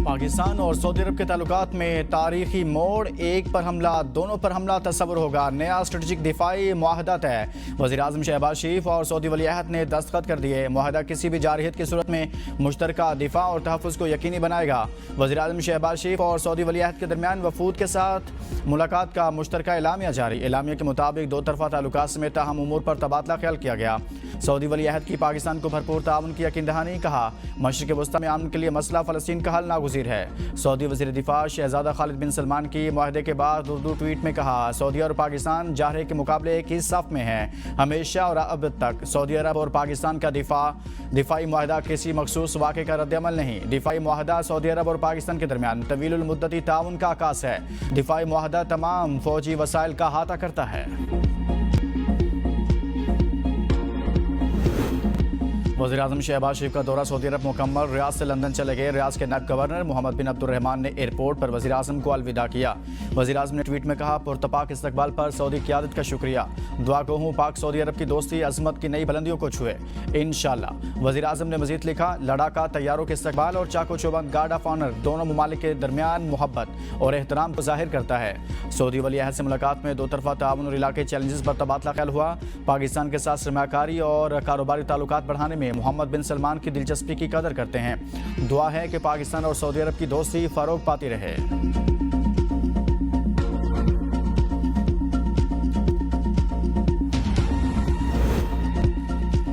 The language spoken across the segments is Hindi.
पाकिस्तान और सऊदी अरब के ताल्लुकात में तारीखी मोड़, एक पर हमला, दोनों पर हमला तस्वुर होगा। नया स्ट्रेटेजिक दिफाई मुआहदा तय। वज़ीर-ए-आज़म शहबाज शरीफ और सऊदी वली-अहद ने दस्तखत कर दिए। मुआहदा किसी भी जारहियत की सूरत में मुश्तरका दिफा और तहफ़्फ़ुज़ को यकीनी बनाएगा। वज़ीर-ए-आज़म शहबाज शरीफ और सऊदी वली-अहद के दरमियान वफूद के साथ मुलाकात का मुश्तरका एलामिया जारी। एलामिया के मुताबिक दो तरफ़ा ताल्लुकात समेत अहम उमूर पर तबादला ख्याल किया गया। सऊदी वली-अहद की पाकिस्तान को भरपूर ताउन की यकीन दहानी। कहा, मशरिक़ वस्ता में अमन के लिए मसला फ़लस्तीन का हल नागुज़ीर है। सऊदी वज़ीर दिफा शहज़ादा खालिद बिन सलमान की मुआहदे के बाद उर्दू ट्वीट में कहा, सऊदी और पाकिस्तान जारहे के मुकाबले एक ही सफ़ में हैं हमेशा और अब तक। सऊदी अरब और पाकिस्तान का दिफाई मुआहदा किसी मखसूस वाक़े का रद्द-ए-अमल नहीं। दिफाई मुआहदा सऊदी अरब और पाकिस्तान के दरमियान तवीलुल मुद्दती ताउन का आकाश है। दिफाई मुआहदा तमाम फ़ौजी वसाइल का अहाता करता है। वज़ीर-ए-आज़म शहबाज शरीफ का दौरा सऊदी अरब मुकम्मल। रियाद से लंदन चले गए। रियाद के नायब गवर्नर मोहम्मद बिन अब्दुर्रहमान ने एयरपोर्ट पर वज़ीर-ए-आज़म को अलविदा किया। वज़ीर-ए-आज़म ने ट्वीट में कहा, पुरतपाक इस्तकबाल पर सऊदी क़यादत का शुक्रिया। दुआ को हूँ पाक सऊदी अरब की दोस्ती अज़मत की नई बुलंदियों को छुए इंशाअल्लाह। वज़ीर-ए-आज़म ने मज़ीद लिखा, लड़ाका तैयारों के इस्तकबाल और चाको चौबंद गार्ड ऑफ ऑनर दोनों ममालिक के दरमियान मोहब्बत और एहतराम को ज़ाहिर करता है। सऊदी वली-अहद से मुलाकात में दो तरफ़ा ताउन और इलाके चैलेंजेस पर तबादला ख्याल हुआ। पाकिस्तान के साथ सरमायाकारी और कारोबारी ताल्लुकात बढ़ाने में मोहम्मद बिन सलमान की दिलचस्पी की कदर करते हैं। दुआ है कि पाकिस्तान और सऊदी अरब की दोस्ती फरोग पाती रहे।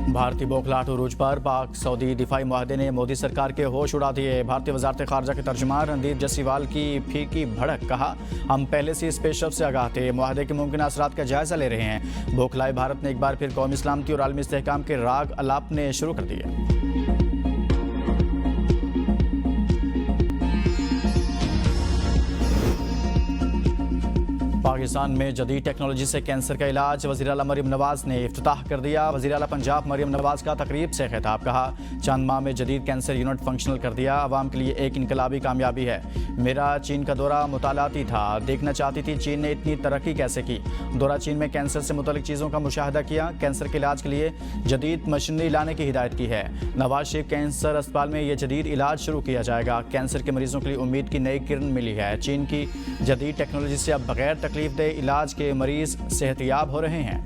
भारतीय बौखलाहट उरूज पर पाक सऊदी दिफाई मुआहदे ने मोदी सरकार के होश उड़ा दिए। भारतीय वजारत खारजा के तर्जुमान रणदीप जसीवाल की फीकी भड़क। कहा, हम पहले से इस पेशरफ से आगाह थे, मुआहदे के मुमकिन असरात का जायजा ले रहे हैं। बौखलाए भारत ने एक बार फिर कौमी सलामती और आलमी इस्तेहकाम के राग अलापने शुरू कर दिए। पाकिस्तान में जदीद टेक्नोलॉजी से कैंसर का इलाज। वज़ीर आला मरियम नवाज ने इफ्तिताह कर दिया। वज़ीर आला पंजाब मरियम नवाज का तकरीब से खिताब। कहा, चंद माह में जदीद कैंसर यूनिट फंक्शनल कर दिया। आवाम के लिए एक इनकलाबी कामयाबी है। मेरा चीन का दौरा मुतालाती था, देखना चाहती थी चीन ने इतनी तरक्की कैसे की। दौरा चीन में कैंसर से मुतल्लिक चीज़ों का मुशाहिदा किया। कैंसर के इलाज के लिए जदीद मशीनरी लाने की हिदायत की है। नवाज शरीफ कैंसर अस्पताल में यह जदीद इलाज शुरू किया जाएगा। कैंसर के मरीजों के लिए उम्मीद की नई किरण मिली है। चीन की जदीद टेक्नोलॉजी से अब बगैर तकलीफ दे इलाज के मरीज सेहतयाब हो रहे हैं।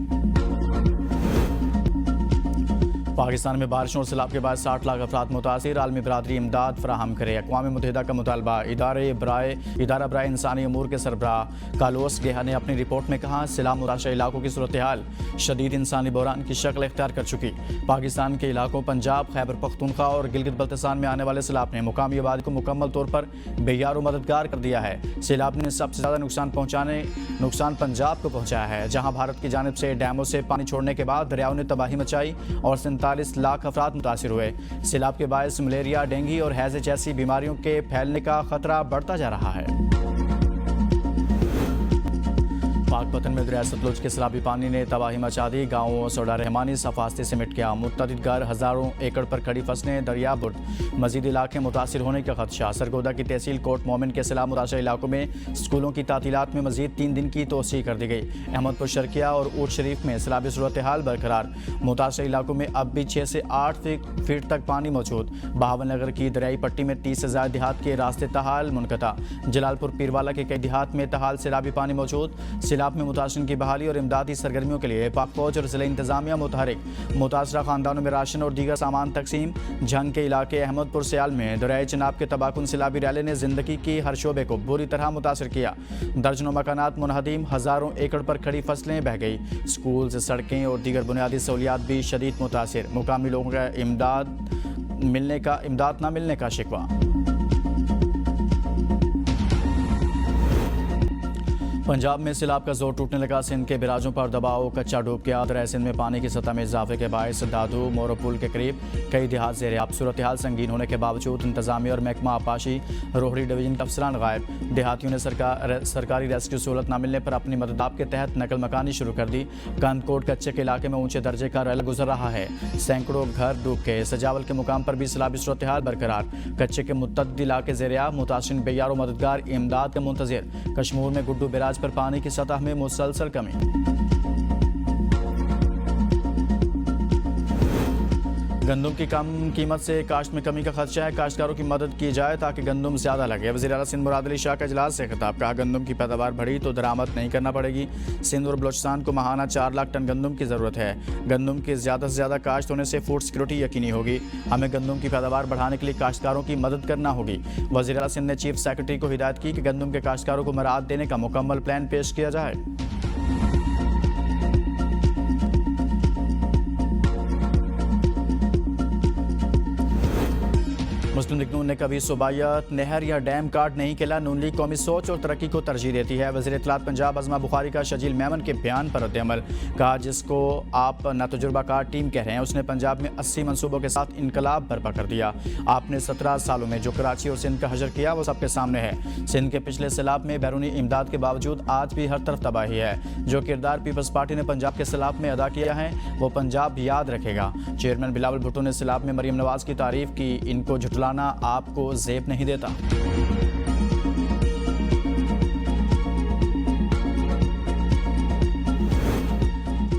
पाकिस्तान में बारिशों और सैलाब के बाद 60 लाख अफराद मुतासिर। आलमी बरादरी इमदाद फराहम करे। अक़वाम मुत्तहिदा का मुतालबा। इदारा बराए इंसानी अमूर के सरबराह कालोस गेहा ने अपनी रिपोर्ट में कहा, सैलाब मुताशर इलाकों की सूरत हाल शदीद इंसानी बहरान की शक्ल इख्तियार कर चुकी। पाकिस्तान के इलाकों पंजाब, खैबर पख्तूनख्वा और गिलगित बल्तिस्तान में आने वाले सैलाब ने मुकामी आबादी को मुकम्मल तौर पर बेयार और मददगार कर दिया है। सैलाब ने सबसे ज़्यादा नुकसान पंजाब को पहुँचाया है, जहाँ भारत की जानिब से डैमों से पानी छोड़ने के बाद दरियाओं ने तबाही मचाई और 47 लाख अफराद मुतासिर हुए। सैलाब के बायस मलेरिया, डेंगू और हैजे जैसी बीमारियों के फैलने का खतरा बढ़ता जा रहा है। पाकपतन में दरिया सतलुज के सैलाबी पानी ने तबाही मचा दी। गाँवों सोडा रहमानी सफास्ते से मिट गया। मुतअद्दिद घर, हज़ारों एकड़ पर खड़ी फसलें दरिया बुर्द। मजीद इलाके मुतासिर होने का खदशा। सरगोदा की तहसील कोट मोमिन के सैलाब मुतासर इलाकों में स्कूलों की तातीलात में मजीद 3 दिन की तोसी कर दी गई। अहमदपुर शर्किया और ऊट शरीफ में सैलाबी सूरत हाल बरकरार। मुतासर इलाकों में अब भी 6 से 8 फीट तक पानी मौजूद। बहावन नगर की दरियाई पट्टी में 30 से ज़्यादा देहात के रास्ते तहाल मुनक़ता। जलालपुर पीरवाला के कई देहात में तहाल सैलाबी पानी मौजूद। सैलाब में मुतासिरीन की बहाली और इमदादी सरगर्मियों के लिए पाक फौज और ज़िला इंतजामिया मुतहरिक। मुतासरा खानदानों में राशन और दीगर सामान तकसीम। झंग के इलाके अहमदपुर सियाल में दरियाए चिनाब के तबाकुन सैलाबी रैले ने जिंदगी की हर शोबे को बुरी तरह मुतासर किया। दर्जनों मकानात मुनहदीम, हज़ारों एकड़ पर खड़ी फसलें बह गई। स्कूल, सड़कें और दीगर बुनियादी सहूलियात भी शदीद मुतासिर। मुकामी लोगों का इमदाद न मिलने का शिकवा। पंजाब में सैलाब का जोर टूटने लगा। सिंध के बिराजों पर दबाव कच्चा डूब गया। दरिया सिंध में पानी की सतह में इजाफे के बायस दादू मोरो पुल के करीब कई देहात ज़ेर आब। सूरत हाल संगीन होने के बावजूद इंतजामिया और महकमा आपाशी रोहड़ी डिवीजन के अफसरान गायब। देहातियों ने सरकारी रेस्क्यू सहूलत न मिलने पर अपनी मददाब के तहत नकल मकानी शुरू कर दी। कंदकोट कच्चे के इलाके में ऊंचे दर्जे का रैल गुजर रहा है। सैकड़ों घर डूब गए। सजावल के मुकाम पर भी सैलाबी सूरत हाल बरकरार। कच्चे के मुतअद्दिद इलाके ज़ेर आब। मुतासिरीन बेयार और मददगार इमदाद का मुंतज़िर। कश्मीर में गुड्डू बिराज पर पानी की सतह में मुसलसल कमी। गंदम की कम कीमत से काश्त में कमी का खदशा है, काश्तकारों की मदद की जाए ताकि गंदम ज़्यादा लगे। वज़ीर आला सिंध मुराद अली शाह का इजलास से खिताब, कहा गंदम की पैदावार बढ़ी तो दरामद नहीं करना पड़ेगी। सिंध और बलोचिस्तान को माहाना 4 लाख टन गंदम की ज़रूरत है। गंदम की ज़्यादा से ज़्यादा काश्त होने से फूड सिक्योरिटी यकीनी होगी। हमें गंदम की पैदावार बढ़ाने के लिए काश्तकारों की मदद करना होगी। वज़ीर आला सिंध ने चीफ सेक्रेटरी को हिदायत की कि गंदम के काश्तकारों को मराहत देने का मुकम्मल प्लान पेश किया जाए। मुस्लिम लीग नून ने कभी सूबायत, नहर या डैम कार्ड नहीं खेला। नून लीग कौमी सोच और तरक्की को तरजीह देती है। वज़ीर इत्तलात पंजाब अज़मा बुखारी का शजील मेमन के बयान पर रद्द-ए-अमल, कहा जिसको आप नातजुर्बाकार टीम कह रहे हैं उसने पंजाब में 80 मनसूबों के साथ इनकलाब बर्पा कर दिया। आपने 17 सालों में जो कराची और सिंध का हशर किया वो सबके सामने है। सिंध के पिछले सैलाब में बैरूनी इमदाद के बावजूद आज भी हर तरफ तबाही है। जो किरदार पीपल्स पार्टी ने पंजाब के सैलाब में अदा किया है वो पंजाब याद रखेगा। चेयरमैन बिलावल भुट्टो ने सैलाब में मरीम नवाज की तारीफ की, इनको झुठलाना आपको ज़ेब नहीं देता।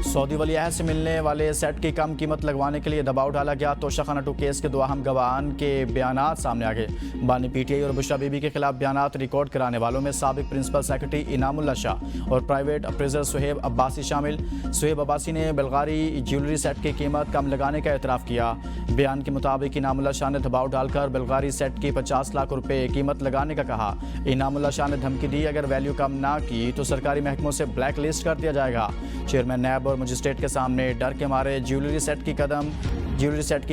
सऊदी वली अहद से मिलने वाले सेट की कम कीमत लगवाने के लिए दबाव डाला गया। तोशाखाना 2 केस के 2 अहम गवाहान के बयानात सामने आ गए। बानी पीटीआई और बुशरा बीबी के खिलाफ बयानात रिकॉर्ड कराने वालों में साबिक प्रिंसिपल सेक्रेटरी इनामुल्लाह शाह और प्राइवेट अप्रेजर सुहेब अब्बासी शामिल। सुहेब अब्बासी ने बल्गारी ज्वेलरी सेट की कीमत कम लगाने का एतराफ़ किया। बयान के मुताबिक इनामुल्लाह शाह ने दबाव डालकर बल्गारी सेट की 50 लाख रुपये कीमत लगाने का कहा। इनामुल्लाह शाह ने धमकी दी, अगर वैल्यू कम ना की तो सरकारी महकमों से ब्लैक लिस्ट कर दिया जाएगा। चेयरमैन नैब और मजिस्ट्रेट के सामने डर के मारे ज्वेलरी सेट की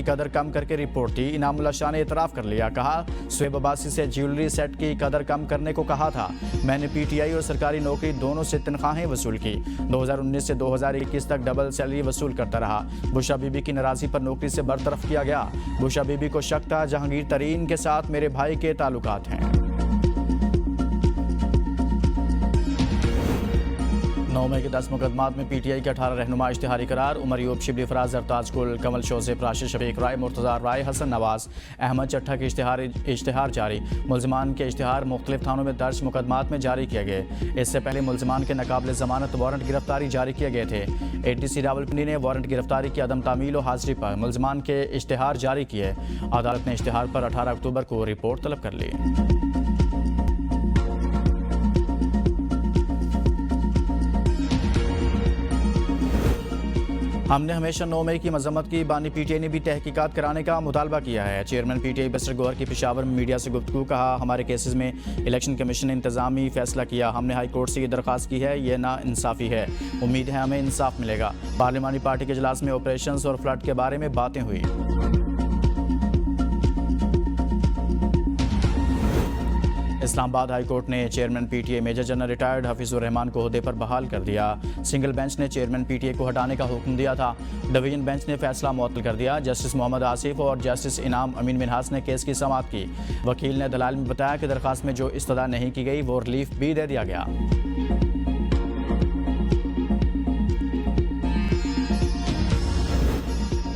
कदर कम करके रिपोर्ट दी। इनामुल्लाह शाह ने इतराफ़ कर लिया, कहा सुहेब अब्बासी से ज्वेलरी सेट की कदर कम करने को कहा था। मैंने पीटीआई और सरकारी नौकरी दोनों से तनख्वाहें वसूल की। 2019 से 2021 तक डबल सैलरी वसूल करता रहा। बुशरा बीबी की नाराज़गी पर नौकरी से बरतरफ किया गया। बुशरा बीबी को शक था जहांगीर तरीन के साथ मेरे भाई के ताल्लुकात हैं। 9 मई के 10 मुकदमात में पीटीआई के 18 रहनुमा इश्तिहारी करार। उमर यूब, शिबली फराज, जरताज कुल, कमल शोज़ेब, राशिद शफीक, राय मुर्तज़ा राय, हसन नवाज, अहमद चट्ठा के इश्तिहार जारी। मुल्ज़िमान के इश्तिहार मुख्तलिफ थानों में दर्ज मुकदमात में जारी किए गए। इससे पहले मुल्ज़िमान के नाकाबिल ज़मानत वारंट गिरफ्तारी जारी किए गए थे। ADC रावलपिंडी ने वारंट गिरफ्तारी की अदम तामील और हाजिरी पर मुल्ज़िमान के इश्तिहार जारी किए। अदालत ने इश्तिहार पर 18 अक्टूबर को रिपोर्ट तलब कर ली। हमने हमेशा 9 मई की मजम्मत की। बानी पीटीआई ने भी तहकीकात कराने का मुतालबा किया है। चेयरमैन पीटीआई बसर गौहर की पेशावर में मीडिया से गुफ्तगू, कहा हमारे केसेस में इलेक्शन कमीशन ने इंतजामी फैसला किया। हमने हाई कोर्ट से ये दरख्वास्त की है, ये ना इंसाफ़ी है। उम्मीद है हमें इंसाफ मिलेगा। पार्लिमानी पार्टी के इजलास में ऑपरेशंस और फ्लड के बारे में बातें हुई। इस्लामाबाद हाई कोर्ट ने chairman PTI major general retired Hafeezur Rehman को ओहदे पर बहाल कर दिया। सिंगल बेंच ने चेयरमैन पीटीआई को हटाने का हुक्म दिया था। डिवीजन बेंच ने फैसला मुअत्तल कर दिया। जस्टिस मोहम्मद आसिफ और जस्टिस इनाम अमीन मिनहास ने केस की समाअत की। वकील ने दलाल में बताया कि दरख्वास्त में जो इस्तदा नहीं की गई वो रिलीफ भी दे दिया गया।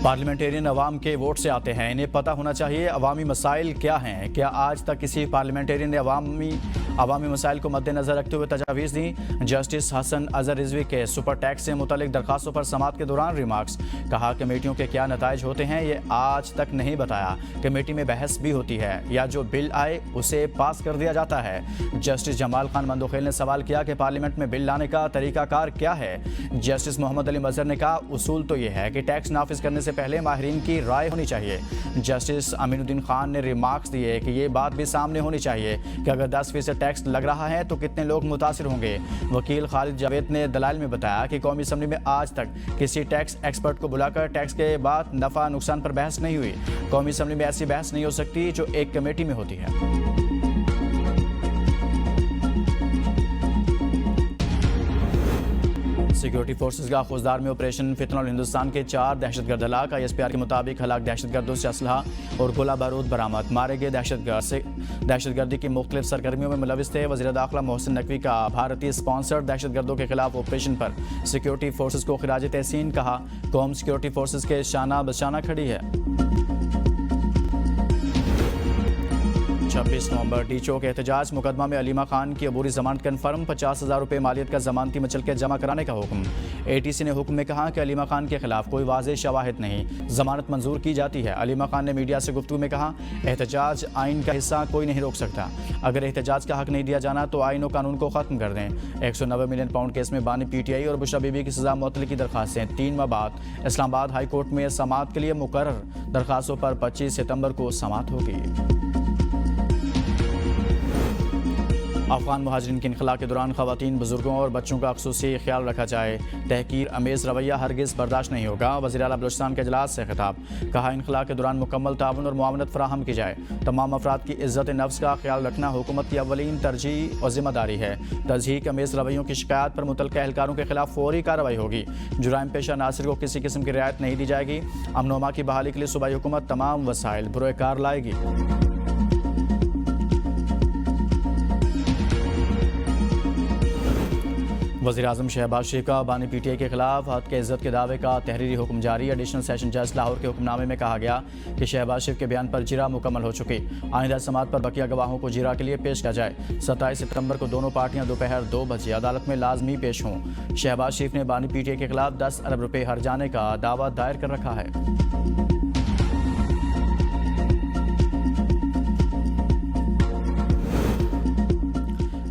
पार्लियामेंटेरियन अवाम के वोट से आते हैं, इन्हें पता होना चाहिए अवामी मसाइल क्या हैं। क्या आज तक किसी पार्लियामेंटेरियन ने अवामी मसाइल को मद्देनजर रखते हुए तजावीज़ दी? जस्टिस हसन अजहर रिजवी के सुपर टैक्स से मुतल्लिक दरखास्तों पर समाअत के दौरान रिमार्क्स, कहा कमेटियों के क्या नताइज होते हैं ये आज तक नहीं बताया। कमेटी में बहस भी होती है या जो बिल आए उसे पास कर दिया जाता है। जस्टिस जमाल खान मंदोखेल ने सवाल किया कि पार्लियामेंट में बिल लाने का तरीकाकार क्या है। जस्टिस मोहम्मद अली मजहर ने कहा उसूल तो ये है कि टैक्स नाफिज करने से पहले माहिरीन की राय होनी चाहिए। जस्टिस अमीनुद्दीन खान ने रिमार्क्स दिए कि ये बात भी सामने होनी चाहिए कि अगर 10% टैक्स लग रहा है तो कितने लोग मुतासिर होंगे। वकील खालिद जावेद ने दलाइल में बताया कि कौमी असम्बली में आज तक किसी टैक्स एक्सपर्ट को बुलाकर टैक्स के बाद नफ़ा नुकसान पर बहस नहीं हुई। कौमी असम्बली में ऐसी बहस नहीं हो सकती जो एक कमेटी में होती है। सिक्योरिटी फोर्सेस का खुजदार में ऑपरेशन फितनल हिंदुस्तान के 4 दहशतगर्द हलाक। ISPR के मुताबिक हलाक दहशतगर्दों से असलहा और गोला बारूद बरामद। मारे गए दहशतगर्दी की मुख्तलिफ सरगर्मियों में मुलविस थे। वज़ीर दाखिला मोहसिन नकवी का भारतीय स्पॉन्सर्ड दहशतगर्दों के खिलाफ ऑपरेशन पर सिक्योरिटी फोर्सेस को खिराज तहसीन, कहा कौम सिक्योरिटी फोर्सेस के शाना बशाना खड़ी है। 26 नवंबर डी चौक एहतजाज मुकदमा में अलीमा खान की अबूरी जमानत कन्फर्म 50,000 रुपये मालियत का जमानती मचल के जमा कराने का हुक्म। ATC ने हुक्म में कहा कि अलीमा खान के खिलाफ कोई वाज़ेह शवाहिद नहीं, जमानत मंजूर की जाती है। अलीमा खान ने मीडिया से गुफ्तगू में कहा, एहतजाज आइन का हिस्सा कोई नहीं रोक सकता। अगर एहतजाज का हक नहीं दिया जाना तो आइन और कानून को ख़त्म कर दें। 190 मिलियन पाउंड केस में बानी PTI और बुशरा बीबी की सजा मुअत्तली की दरखास्तें 3 माह बाद इस्लामाबाद हाई कोर्ट में समाअत के लिए मुकर्रर। दरखास्तों पर 25 सितंबर को समाअत होगी। अफगान मुहाजिरीन की इनखला के दौरान खवातीन, बुजुर्गों और बच्चों का ख़ुसूसी ख्याल रखा जाए। तहकीर अमेज़ रवैया हरगिज़ बर्दाश्त नहीं होगा। वज़ीर आला बलूचिस्तान के इजलास से खिताब। कहा, इनखला के दौरान मुकम्मल ताउन और मुआवनत फराहम की जाए। तमाम अफराद की इज़्ज़त नफ्स का ख्याल रखना हुकूमत की अव्वलीन तरजीह और जिम्मेदारी है। तज़हीक अमेज़ रवैयों की शिकायत पर मुतल्लिक़ एहलकारों के खिलाफ फौरी कार्रवाई होगी। जुराइम पेशा नासिर को किसी किस्म की रियायत नहीं दी जाएगी। अमन-ओ-अमा की बहाली के लिए सूबाई हुकूमत तमाम वसाइल बुरोकार लाएगी। वज़ीर-ए-आज़म शहबाज शरीफ का बानी PTI के खिलाफ हद के इज़्ज़त के दावे का तहरीरी हुक्म जारी। एडिशनल सेशन जज लाहौर के हुक्मनामे में कहा गया कि शहबाज शरीफ के बयान पर जिरा मुकम्मल हो चुकी। आइंदा समाअत पर बकिया गवाहों को जिरा के लिए पेश किया जाए। 27 सितंबर को दोनों पार्टियां दोपहर 2 बजे अदालत में लाजमी पेश हों। शहबाज शरीफ ने बानी PTI के खिलाफ 10 अरब रुपये हर्जाने का दावा दायर कर रखा है।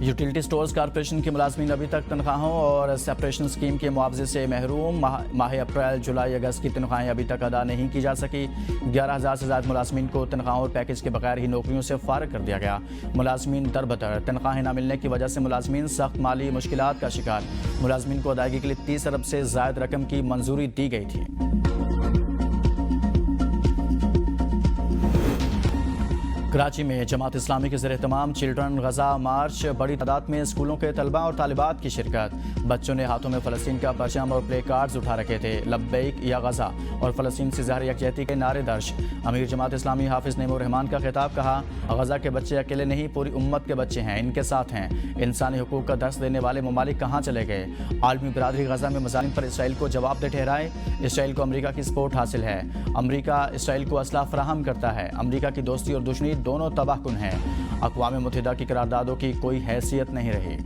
यूटिलिटी स्टोर्स कॉरपोरेशन के मुलाजमीन अभी तक तनख्वाहों और सेपरेशन स्कीम के मुआवजे से महरूम। माह अप्रैल, जुलाई, अगस्त की तनख्वाहें अभी तक अदा नहीं की जा सकी। 11,000 से ज़्यादा मुलाजमीन को तनख्वाहों और पैकेज के बगैर ही नौकरियों से फारिग कर दिया गया। मुलाजमीन दरबदर, तनख्वाहें न मिलने की वजह से मुलाजमीन सख्त माली मुश्किलात का शिकार। मुलाजमीन को अदायगी के लिए 30 अरब से ज़ायद रकम की मंजूरी दी गई थी। कराची में जमात इस्लामी के ज़रिए तमाम चिल्ड्रन गजा मार्च। बड़ी तादाद में स्कूलों के तलबा और तालिबात की शिरकत। बच्चों ने हाथों में फ़लस्तीन का परचम और प्ले कार्ड्स उठा रखे थे। लब्बैक या गजा और फ़लस्तीन से ज़ाहिर यकजहती के नारे दर्ज। अमीर जमात इस्लामी हाफिज़ नईमुर रहमान का खिताब। कहा, गजा के बच्चे अकेले नहीं, पूरी उम्मत के बच्चे हैं, इनके साथ हैं। इंसानी हुकूक का दर्स देने वाले ममालिक कहाँ चले गए। आलमी बरादरी गजा में मज़ालिम पर इसराइल को जवाबदेह ठहराए। इसराइल को अमरीका की सपोर्ट हासिल है। अमरीका इसराइल को असलाह फराहम करता है। अमरीका की दोस्ती और दुश्मनी दोनों तबाहकुन हैं। अक़वाम मुत्तहिदा की करारदादों की कोई हैसियत नहीं रही।